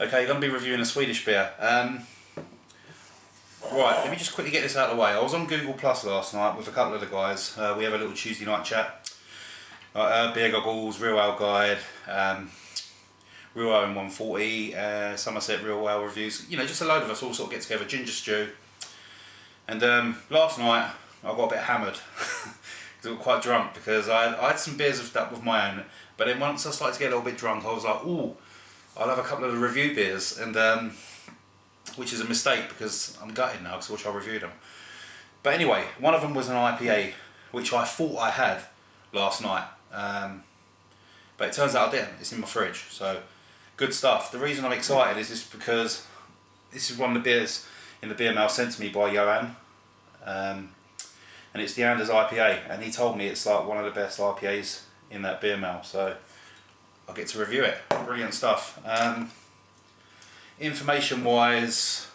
Okay, going to be reviewing a Swedish beer. Right, let me just quickly get this out of the way. I was on Google Plus last night with a couple of the guys. We have a little Tuesday night chat. Beer Goggles, Real Ale Guide, Real Ale in 140, Somerset Real Ale Reviews. You know, just a load of us all sort of get together, Ginger Stew. And last night I got a bit hammered. I got quite drunk because I had some beers with my own. But then once I started to get a little bit drunk, I was like, ooh, I'll have a couple of the review beers. And which is a mistake because I'm gutted now because I wish I reviewed them. But anyway, one of them was an IPA, which I thought I had last night. But it turns out I didn't. It's in my fridge. So, good stuff. The reason I'm excited is just because this is one of the beers in the beer mail sent to me by Johan. And it's the Anders IPA. And he told me it's like one of the best IPAs in that beer mail. So, I'll get to review it. Brilliant stuff. Information wise,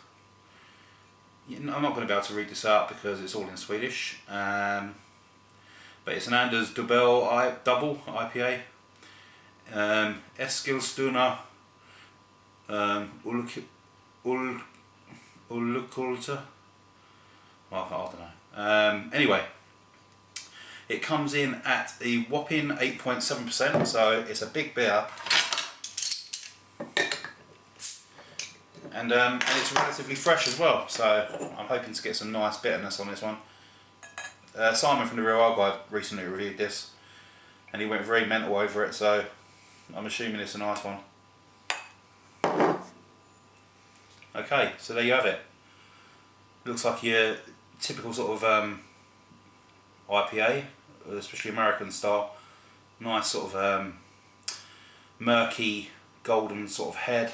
I'm not going to be able to read this out because it's all in Swedish, but it's an Anders Dubbel IPA, Eskilstuna, Ulkulta, I don't know. Anyway, it comes in at a whopping 8.7%, so it's a big beer. And it's relatively fresh as well, so I'm hoping to get some nice bitterness on this one. Simon from the Real Ale Guide recently reviewed this, and he went very mental over it, so I'm assuming it's a nice one. Okay, so there you have it. Looks like your typical sort of IPA, especially American style. Nice sort of murky, golden sort of head.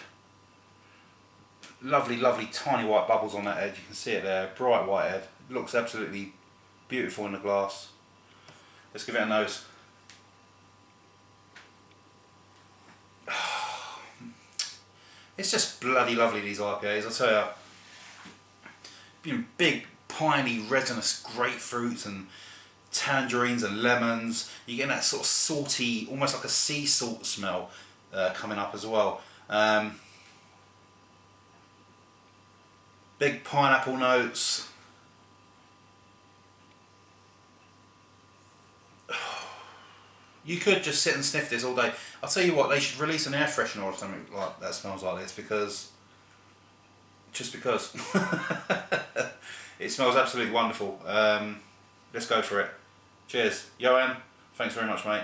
Lovely, lovely tiny white bubbles on that edge. You can see it there, bright white head. It looks absolutely beautiful in the glass. Let's give it a nose. It's just bloody lovely, these IPAs, I'll tell you. Big, piney, resinous grapefruits and tangerines and lemons. You're getting that sort of salty, almost like a sea salt smell coming up as well. Big pineapple notes. You could just sit and sniff this all day. I'll tell you what, they should release an air freshener or something like that smells like this, because just because it smells absolutely wonderful. Let's go for it. Cheers, Johan. Thanks very much, mate.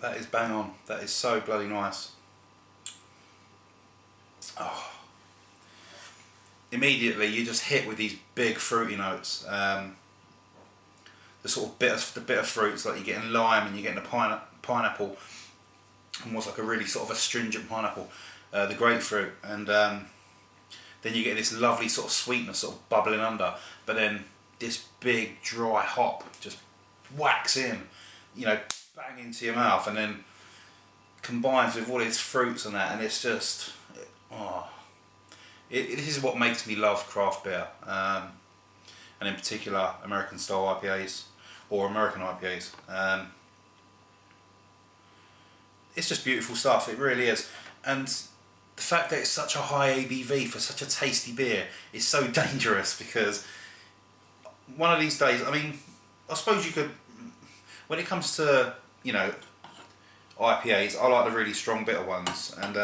That is bang on. That is so bloody nice. Oh. Immediately you're just hit with these big fruity notes. The sort of bitter fruits, like you're getting lime and you're getting the pineapple, almost like a really sort of astringent pineapple, the grapefruit, and then you get this lovely sort of sweetness sort of bubbling under, but then this big dry hop just whacks in, you know, bang into your mouth, and then combines with all its fruits and that, and it's just, oh, this is what makes me love craft beer, and in particular American style IPAs or American IPAs. It's just beautiful stuff, it really is. And the fact that it's such a high ABV for such a tasty beer is so dangerous, because one of these days, I mean, I suppose you could, when it comes to, you know, IPAs, I like the really strong bitter ones, and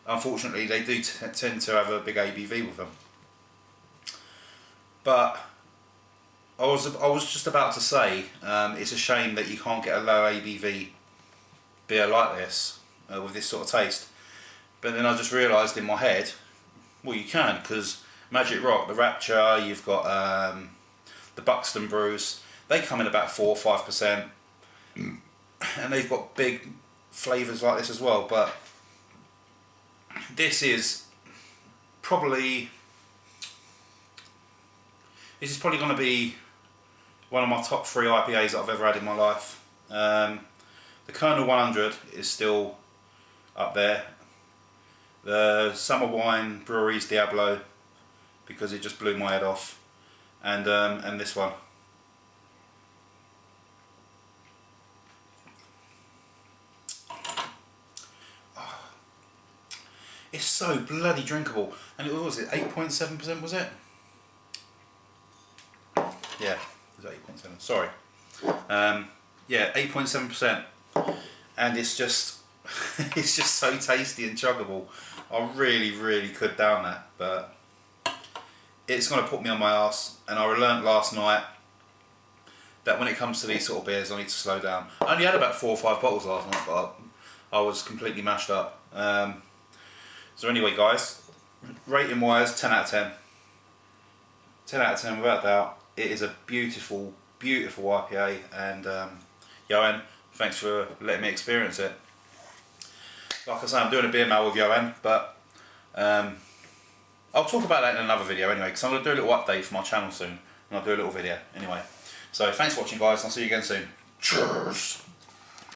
unfortunately they do tend to have a big ABV with them. But I was just about to say, it's a shame that you can't get a low ABV beer like this with this sort of taste. But then I just realised in my head, well, you can, because Magic Rock, the Rapture, you've got the Buxton brews, they come in about 4 or 5%, and they've got big flavours like this as well. But this is probably going to be One of my top 3 IPAs that I've ever had in my life. The Colonel 100 is still up there. The Summer Wine Brewery's Diablo, because it just blew my head off, and this one. It's so bloody drinkable. And it was 8.7%, was it? Yeah, it was 8.7. Sorry. Yeah, 8.7%. And it's just it's just so tasty and chuggable. I really could down that, but it's gonna put me on my ass. And I learnt last night that when it comes to these sort of beers, I need to slow down. I only had about 4 or 5 bottles last night, but I was completely mashed up. So anyway, guys, rating wise, 10 out of 10. 10 out of 10 without doubt. It is a beautiful IPA, and Johan, thanks for letting me experience it. Like I say, I'm doing a beer mail with Johan, but I'll talk about that in another video anyway, because I'm going to do a little update for my channel soon, and I'll do a little video anyway. So thanks for watching, guys, and I'll see you again soon. Cheers!